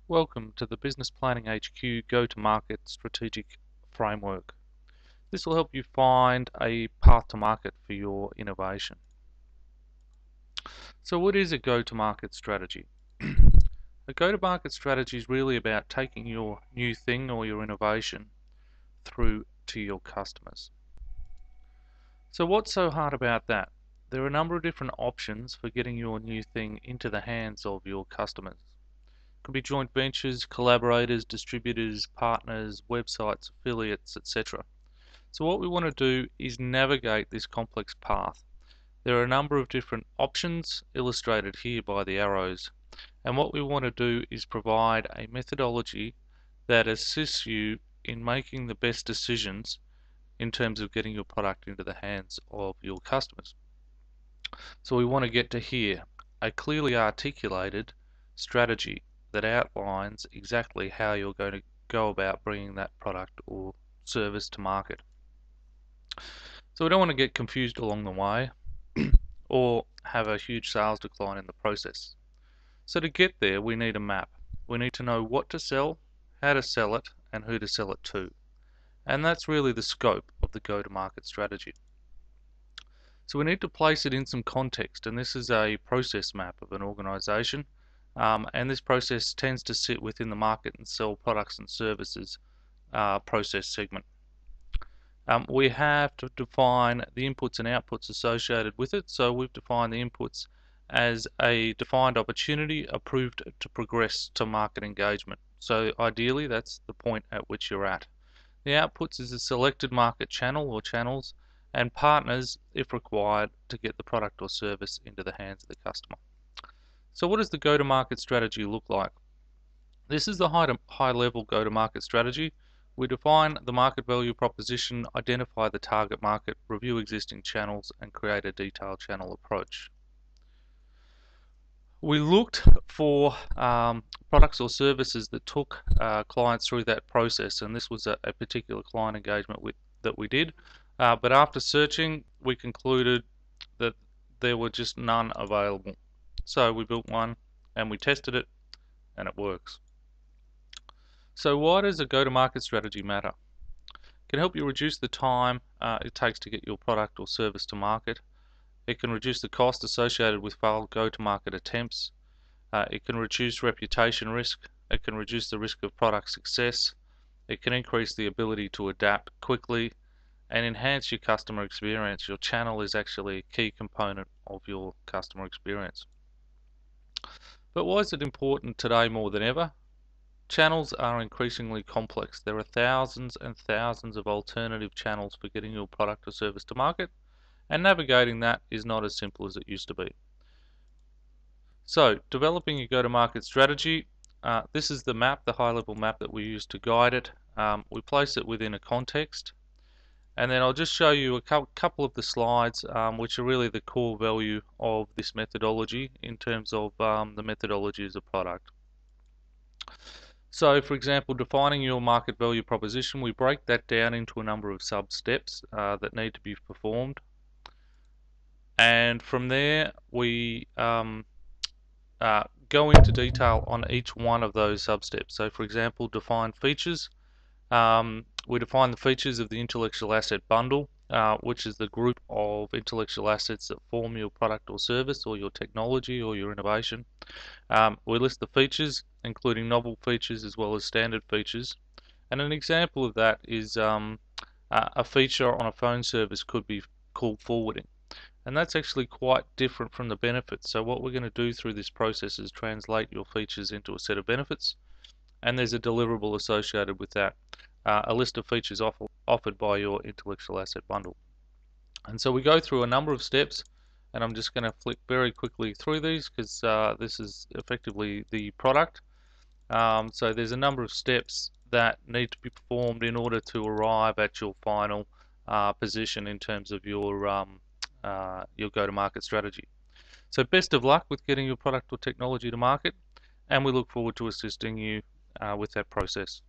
Welcome to the Business Planning HQ Go-to-Market Strategic Framework. This will help you find a path to market for your innovation. So what is a go-to-market strategy? A go-to-market strategy is really about taking your new thing or your innovation through to your customers. So what's so hard about that? There are a number of different options for getting your new thing into the hands of your customers. Could be joint ventures, collaborators, distributors, partners, websites, affiliates, etc. So what we want to do is navigate this complex path. There are a number of different options illustrated here by the arrows, and what we want to do is provide a methodology that assists you in making the best decisions in terms of getting your product into the hands of your customers. So we want to get to here, a clearly articulated strategy that outlines exactly how you're going to go about bringing that product or service to market. So we don't want to get confused along the way or have a huge sales decline in the process. So to get there, we need a map. We need to know what to sell, how to sell it, and who to sell it to. And that's really the scope of the go-to-market strategy. So we need to place it in some context, and this is a process map of an organization. And this process tends to sit within the market and sell products and services process segment. We have to define the inputs and outputs associated with it. So we've defined the inputs as a defined opportunity approved to progress to market engagement. So ideally, that's the point at which you're at. The outputs is a selected market channel or channels and partners, if required, to get the product or service into the hands of the customer. So what does the go-to-market strategy look like? This is the high-level go-to-market strategy. We define the market value proposition, identify the target market, review existing channels, and create a detailed channel approach. We looked for products or services that took clients through that process, and this was a particular client engagement that we did. But after searching, we concluded that there were just none available. So we built one and we tested it, and it works. So why does a go-to-market strategy matter? It can help you reduce the time it takes to get your product or service to market. It can reduce the cost associated with failed go-to-market attempts. It can reduce reputation risk. It can reduce the risk of product success. It can increase the ability to adapt quickly and enhance your customer experience. Your channel is actually a key component of your customer experience. But why is it important today more than ever? Channels are increasingly complex. There are thousands and thousands of alternative channels for getting your product or service to market, and navigating that is not as simple as it used to be. So, developing your go-to-market strategy, this is the map, the high-level map that we use to guide it. We place it within a context, and then I'll just show you a couple of the slides which are really the core value of this methodology in terms of the methodology as a product. So, for example, defining your market value proposition, we break that down into a number of sub-steps that need to be performed. And from there, we go into detail on each one of those sub-steps. So, for example, define features. We define the features of the intellectual asset bundle, which is the group of intellectual assets that form your product or service or your technology or your innovation. We list the features, including novel features as well as standard features. And an example of that is a feature on a phone service could be call forwarding. And that's actually quite different from the benefits. So what we're going to do through this process is translate your features into a set of benefits, and there's a deliverable associated with that, a list of features offered by your intellectual asset bundle. And so we go through a number of steps, and I'm just going to flick very quickly through these because this is effectively the product. So there's a number of steps that need to be performed in order to arrive at your final position in terms of your go-to-market strategy. So best of luck with getting your product or technology to market, and we look forward to assisting you with that process.